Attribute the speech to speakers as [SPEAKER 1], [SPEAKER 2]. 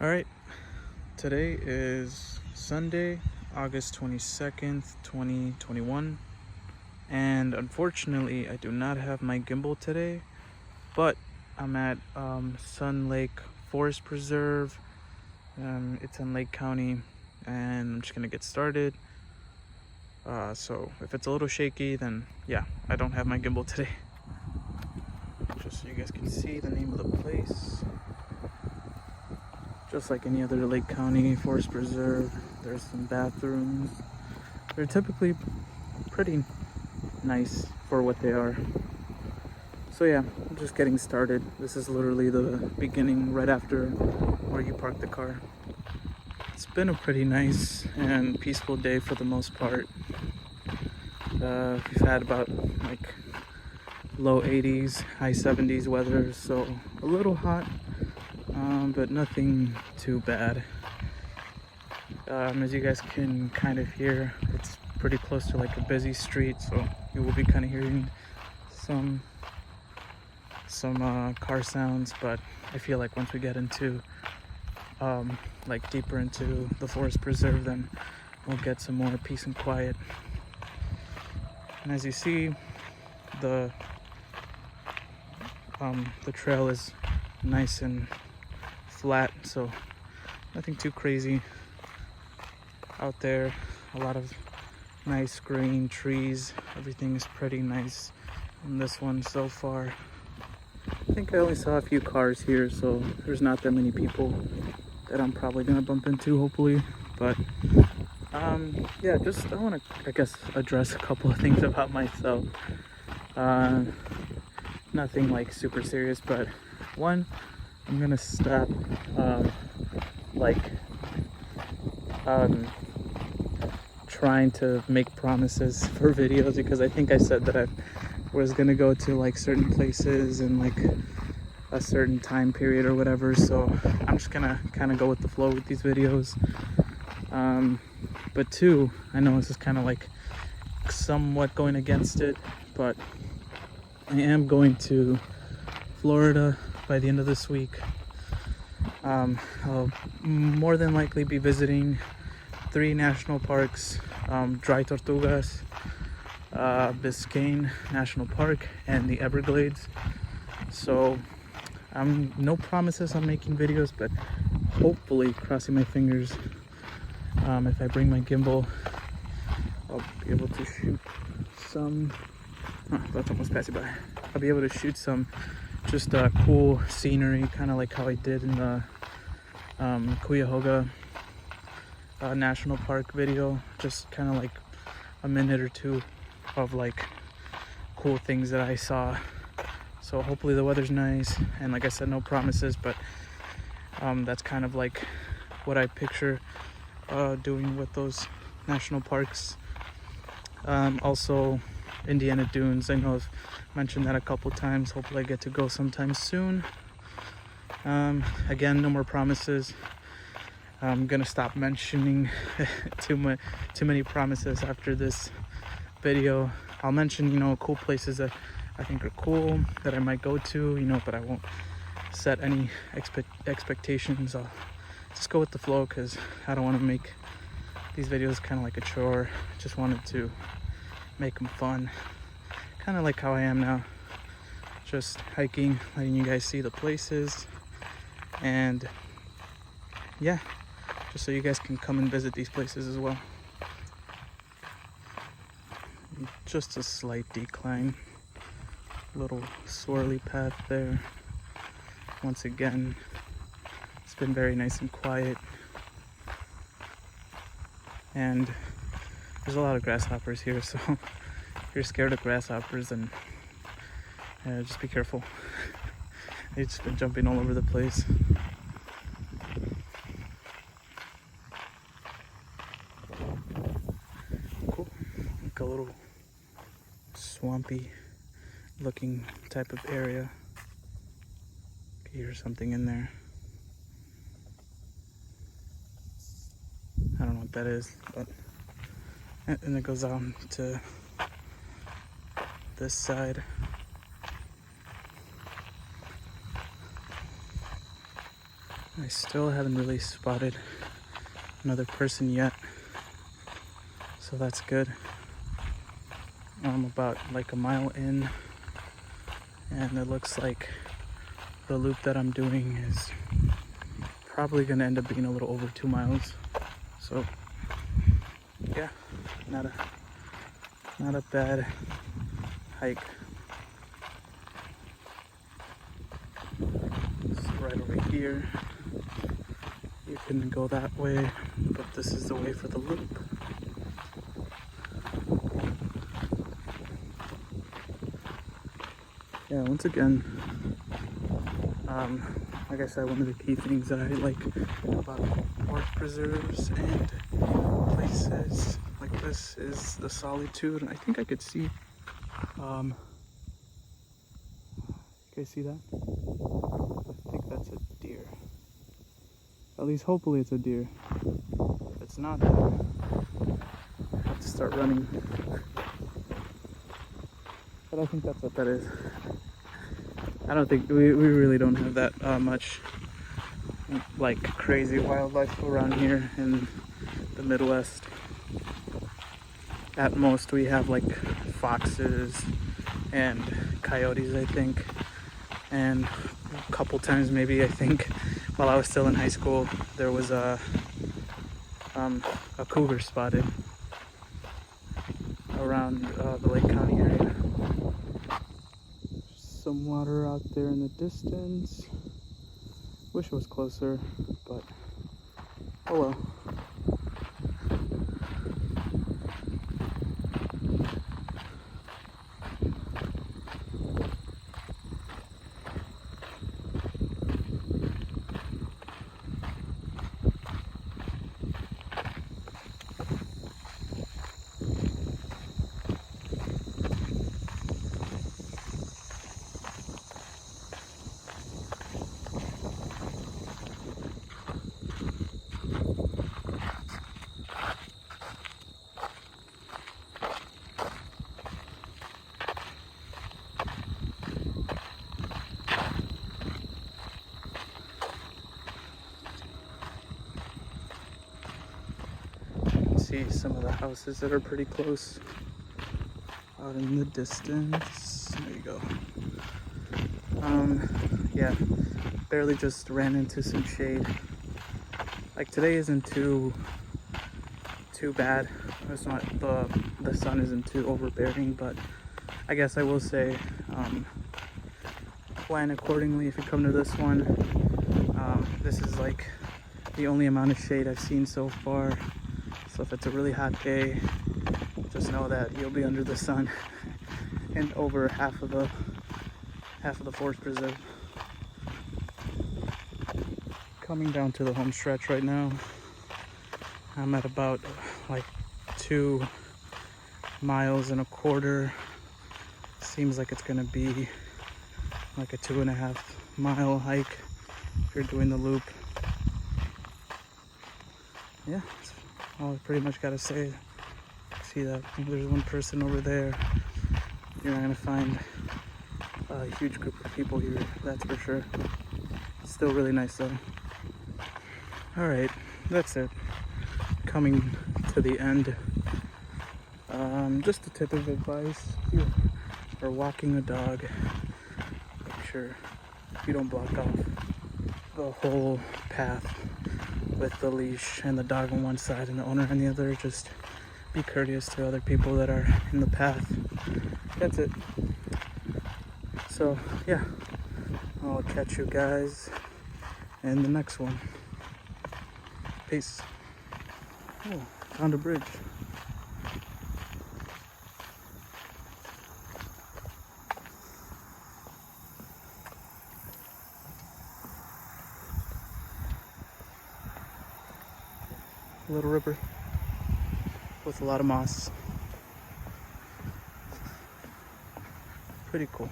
[SPEAKER 1] All right, today is Sunday, August 22nd, 2021, and unfortunately, I do not have my gimbal today, but I'm at Sun Lake Forest Preserve. It's in Lake County, and I'm just gonna get started. So if it's a little shaky, then yeah, I don't have my gimbal today. Just so you guys can see the name of the place. Just like any other Lake County Forest Preserve, there's some bathrooms. They're typically pretty nice for what they are. So yeah, I'm just getting started. This is literally the beginning right after where you park the car. It's been a pretty nice and peaceful day for the most part. We've had about like low 80s, high 70s weather, so a little hot, but nothing too bad. As you guys can kind of hear, it's pretty close to like a busy street, so you will be kind of hearing some car sounds, but I feel like once we get into like deeper into the forest preserve, then we'll get some more peace and quiet. And as you see, the trail is nice and flat, so nothing too crazy out there. A lot of nice green trees. Everything is pretty nice on this one so far. I think I only saw a few cars here, so there's not that many people that I'm probably gonna bump into, hopefully. But yeah, just I want to, I guess, address a couple of things about myself. Nothing like super serious, but one, I'm gonna stop trying to make promises for videos, because I think I said that I was gonna go to like certain places in like a certain time period or whatever, so I'm just gonna kind of go with the flow with these videos. But two, I know this is kind of like somewhat going against it, but I am going to Florida by the end of this week. I'll more than likely be visiting 3 national parks: Dry Tortugas, Biscayne National Park, and the Everglades. So no promises on making videos, but hopefully, crossing my fingers, if I bring my gimbal, I'll be able to shoot some. Oh, that's almost passing by. I'll be able to shoot some just cool scenery, kind of like how I did in the Cuyahoga National Park video. Just kind of like a minute or two of like cool things that I saw. So hopefully the weather's nice, and like I said, no promises, but that's kind of like what I picture doing with those national parks. Also, Indiana Dunes, I know I've mentioned that a couple times. Hopefully I get to go sometime soon. Again, no more promises. I'm gonna stop mentioning too many promises after this video. I'll mention, cool places that I think are cool that I might go to, but I won't set any expectations. I'll just go with the flow, because I don't want to make these videos kind of like a chore. Just wanted to make them fun, kind of like how I am now, just hiking, letting you guys see the places, and yeah, just so you guys can come and visit these places as well. Just a slight decline, little swirly path there. Once again, it's been very nice and quiet, and there's a lot of grasshoppers here, so if you're scared of grasshoppers, then just be careful. They've just been jumping all over the place. Cool, like a little swampy looking type of area. You can hear something in there. I don't know what that is, but and it goes on to this side. I still haven't really spotted another person yet, so that's good. I'm about like a mile in, and it looks like the loop that I'm doing is probably gonna end up being a little over 2 miles. So yeah, not a bad hike. So right over here, you can go that way, but this is the way for the loop. Yeah, once again, like I said, one of the key things that I like about forest preserves and places like this is the solitude. And I think I could see, you guys see that? I think that's a deer. At least hopefully it's a deer. If it's not, then I have to start running. But I think that's what that is. I don't think, we really don't have that much like crazy wildlife around here in the Midwest. At most we have like foxes and coyotes, I think, and a couple times maybe, I think while I was still in high school, there was a cougar spotted around the Lake County area. Some water out there in the distance. Wish it was closer, but oh well. See some of the houses that are pretty close out in the distance. There you go. Yeah, barely just ran into some shade. Like today isn't too bad. It's not, the sun isn't too overbearing, but I guess I will say plan accordingly if you come to this one. This is like the only amount of shade I've seen so far. So if it's a really hot day, just know that you'll be under the sun and over half of the forest preserve. Coming down to the home stretch right now. I'm at about like 2.25 miles. Seems like it's gonna be like a 2.5 mile hike if you're doing the loop. Yeah, that's all I pretty much gotta say. See that there's one person over there. You're not gonna find a huge group of people here, that's for sure. It's still really nice though. Alright, that's it. Coming to the end. Just a tip of advice, if you are walking a dog, make sure you don't block off the whole path with the leash and the dog on one side and the owner on the other. Just be courteous to other people that are in the path. That's it. So yeah, I'll catch you guys in the next one. Peace. Oh, found a bridge. Little river with a lot of moss. Pretty cool.